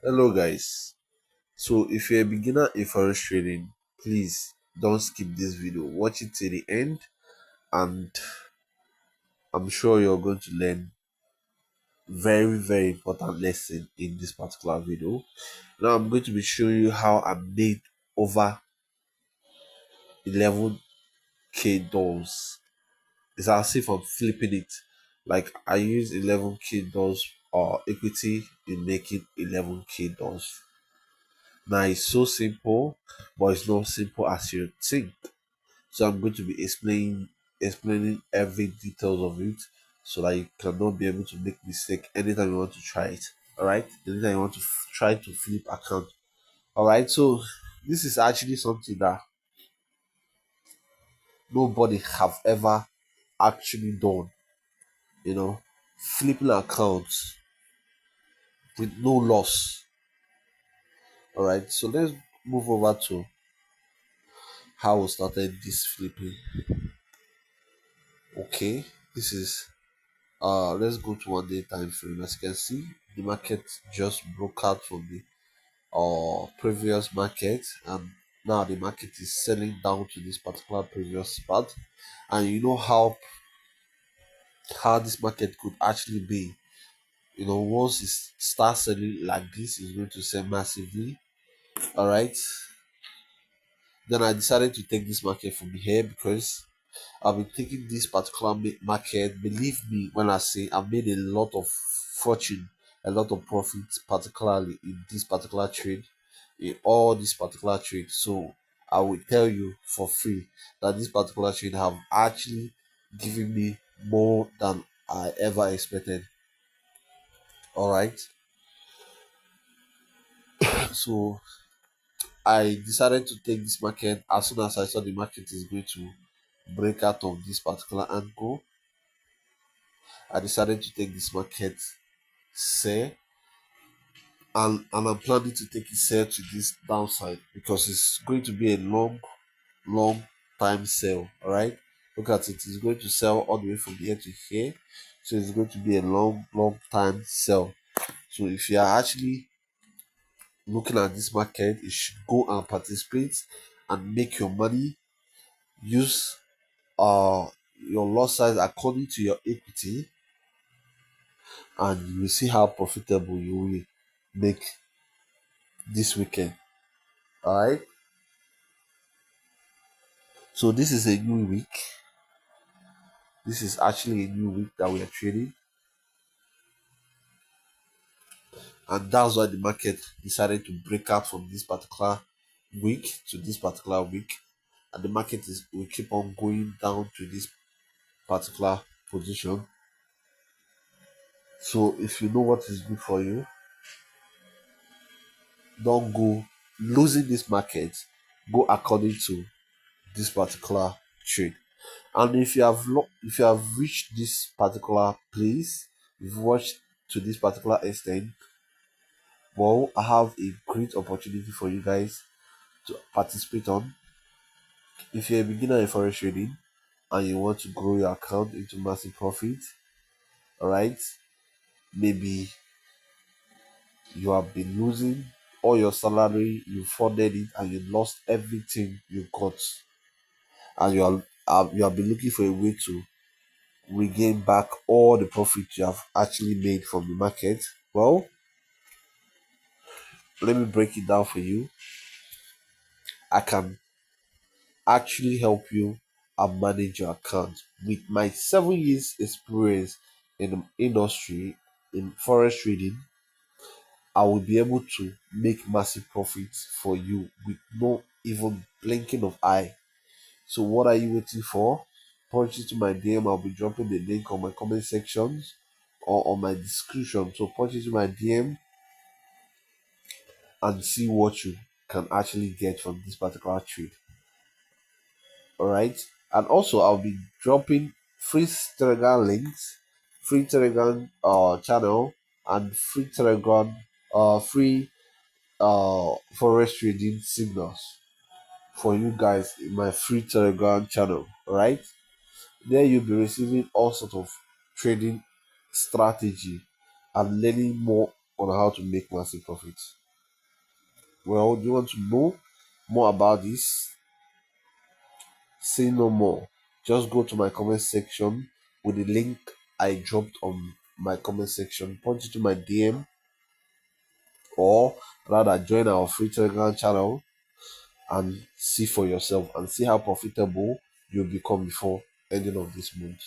Hello guys. So if you're a beginner in forex trading, please don't skip this video. Watch it till the end and I'm sure you're going to learn very important lesson in this particular video. Now I'm going to be showing you how I made over 11k dollars. It's as if I'm flipping it. Like I use 11k dollars equity in making 11k dollars. Now it's so simple, but it's not simple as you think. So I'm going to be explaining every details of it so that you cannot be able to make mistake anytime you want to try it. All right, anytime you want to try to flip account. All right, so this is actually something that nobody have ever actually done. You know, flipping accounts with no loss. All right, so let's move over to how we started this flipping. Okay, this is let's go to 1 day time frame. As you can see, the market just broke out from the previous market, and now the market is selling down to this particular previous spot. And you know how this market could actually be. You know, once it starts selling like this, it's going to sell massively. All right. Then I decided to take this market from here because I've been taking this particular market. Believe me when I say I made a lot of fortune, a lot of profits, particularly in this particular trade, in all this particular trade. So I will tell you for free that this particular trade have actually given me more than I ever expected. All right. So I decided to take this market as soon as I saw the market is going to break out of this particular angle. I decided to take this market sell, and I'm planning to take it sell to this downside because it's going to be a long time sell. All right, look at it, it's going to sell all the way from here to here, so it's going to be a long time sell. So if you are actually looking at this market, you should go and participate and make your money. Use uh your loss size according to your equity, and you will see how profitable you will make this weekend. All right, so this is a new week. This is actually a new week that we are trading, and that's why the market decided to break out from this particular week to this particular week, and the market is will keep on going down to this particular position. So if you know what is good for you, don't go losing this market. Go according to this particular trade. And if you have reached this particular place, you've watched to this particular extent, well, I have a great opportunity for you guys to participate on. If you're a beginner in forex trading and you want to grow your account into massive profit, all right, maybe you have been losing all your salary, you funded it, and you lost everything you got, and you have been looking for a way to regain back all the profit you have actually made from the market. Well, let me break it down for you. I can actually help you and manage your account with my 7 years experience in the industry in forex trading. I will be able to make massive profits for you with no even blinking of eye. So what are you waiting for? Punch it to my DM. I'll be dropping the link on my comment sections or on my description. So punch it to my DM and see what you can actually get from this particular trade. All right, and also I'll be dropping free Telegram links, free Telegram channel, and free Telegram free forex trading signals for you guys in my free Telegram channel. All right, there you'll be receiving all sorts of trading strategy and learning more on how to make massive profits. Well, do you want to know more about this? Say no more. Just go to my comment section with the link I dropped on my comment section. Punch it to my DM, or rather join our free Telegram channel and see for yourself and see how profitable you'll become before ending of this month.